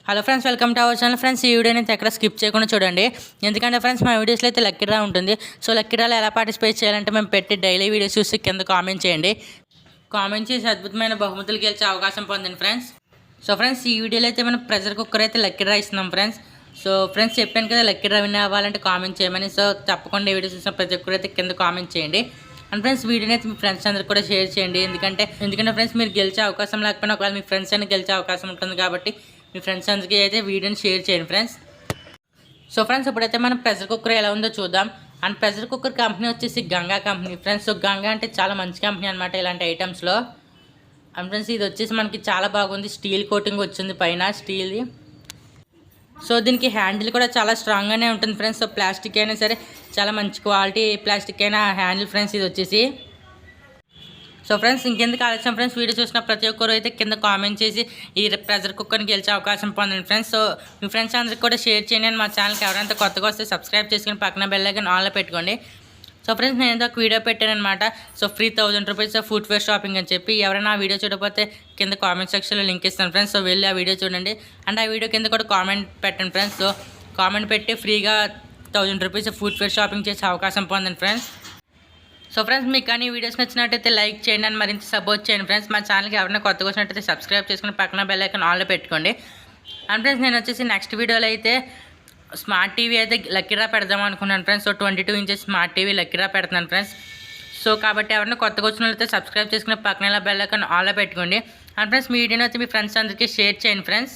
Hello friends, welcome to our channel. Friends, ఈ వీడియోని అయితే ఎక్కడ స్కిప్ చేయకుండా చూడండి. ఎందుకంటే ఫ్రెండ్స్, మా వీడియోస్లో అయితే లక్కీ డ్రా ఉంటుంది. సో లక్కీ డ్రాలో ఎలా పార్టిసిపేట్ చేయాలంటే మేము పెట్టి డైలీ వీడియోస్ చూసి కింద కామెంట్ చేయండి. కామెంట్ చేసి అద్భుతమైన బహుమతులు గెలిచే అవకాశం పొందండి ఫ్రెండ్స్. సో ఫ్రెండ్స్, ఈ వీడియోలో అయితే మనం ప్రెషర్ కుక్కర్ అయితే లక్కీ డ్రా ఇస్తున్నాం ఫ్రెండ్స్. సో ఫ్రెండ్స్, చెప్పాను కదా లక్కీ డ్రా విన్ అవ్వాలంటే కామెంట్ చేయమని. సో తప్పకుండా ఈ వీడియో చూసిన ప్రతి ఒక్కరు అయితే కింద కామెంట్ చేయండి. అండ్ ఫ్రెండ్స్, వీడియోని అయితే మీ ఫ్రెండ్స్ అందరికి కూడా షేర్ చేయండి. ఎందుకంటే ఫ్రెండ్స్, మీరు గెలిచే అవకాశం లేకపోయినా ఒకవేళ మీ ఫ్రెండ్స్ అయినా గెలిచే అవకాశం ఉంటుంది కాబట్టి మీ ఫ్రెండ్స్ అందరికీ అయితే వీడియోని షేర్ చేయండి ఫ్రెండ్స్. సో ఫ్రెండ్స్, ఇప్పుడైతే మనం ప్రెషర్ కుక్కర్ ఎలా ఉందో చూద్దాం. అండ్ ప్రెషర్ కుక్కర్ కంపెనీ వచ్చేసి Ganga company friends. So Ganga అంటే చాలా మంచి కంపెనీ అనమాట ఇలాంటి ఐటమ్స్లో. అండ్ ఫ్రెండ్స్, ఇది వచ్చేసి మనకి చాలా బాగుంది. స్టీల్ కోటింగ్ వచ్చింది పైన స్టీల్ది. సో దీనికి హ్యాండిల్ కూడా చాలా స్ట్రాంగ్గానే ఉంటుంది ఫ్రెండ్స్. సో ప్లాస్టిక్ అయినా సరే చాలా మంచి క్వాలిటీ ప్లాస్టిక్ అయినా హ్యాండిల్ ఫ్రెండ్స్ ఇది వచ్చేసి. సో ఫ్రెండ్స్, ఇంకెందుకు ఆలస్యం ఫ్రెండ్స్, వీడియో చూసిన ప్రతి ఒక్కరు అయితే కింద కామెంట్ చేసి ఈ ప్రెషర్ కుక్కర్ని గెలిచే అవకాశం పొందండి ఫ్రెండ్స్. సో మీ ఫ్రెండ్స్ అందరికి కూడా షేర్ చేయండి. అండ్ మా ఛానల్కి ఎవరైనా కొత్తగా వస్తే సబ్స్క్రైబ్ చేసుకుని పక్కన బెల్ ఐకాన్ ఆన్లో పెట్టుకోండి. సో ఫ్రెండ్స్, నేను ఏదో ఒక వీడియో పెట్టాను అనమాట. So free 1000 rupees footwear shopping అని చెప్పి. ఎవరైనా ఆ వీడియో చూడకపోతే కింద కామెంట్ సెక్షన్లో లింక్ ఇస్తాను ఫ్రెండ్స్. సో వెళ్ళి ఆ వీడియో చూడండి. అండ్ ఆ వీడియో కింద కూడా కామెంట్ పెట్టండి ఫ్రెండ్స్. సో కామెంట్ పెట్టి ఫ్రీగా 1000 రూపీస్ ఫుట్వేర్ షాపింగ్ చేసే అవకాశం పొందండి ఫ్రెండ్స్. సో ఫ్రెండ్స్, మీకు కానీ వీడియోస్ నచ్చినట్టయితే లైక్ చేయండి అండ్ మరింత సపోర్ట్ చేయండి ఫ్రెండ్స్. మా ఛానల్కి ఎవరైనా కొత్తగా వచ్చినట్టయితే సబ్స్క్రైబ్ చేసుకుని పక్కన బెల్ ఐకాన్ ఆన్లో పెట్టుకోండి. అండ్ ఫ్రెండ్స్, నేను వచ్చేసి నెక్స్ట్ వీడియోలో అయితే స్మార్ట్ టీవీ అయితే లక్కీ డ్రా పెడదాం అనుకున్నాను friends. So 22 inches smart TV lucky draw పెడుతున్నాను ఫ్రెండ్స్. సో కాబట్టి ఎవరైనా కొత్తగా వచ్చిన వాళ్ళైతే సబ్స్క్రైబ్ చేసుకుని పక్కన బెల్ ఐకాన్ ఆన్లో పెట్టుకోండి. అండ్ ఫ్రెండ్స్, మీ వీడియోని అయితే మీ ఫ్రెండ్స్ అందరికీ షేర్ చేయండి ఫ్రెండ్స్.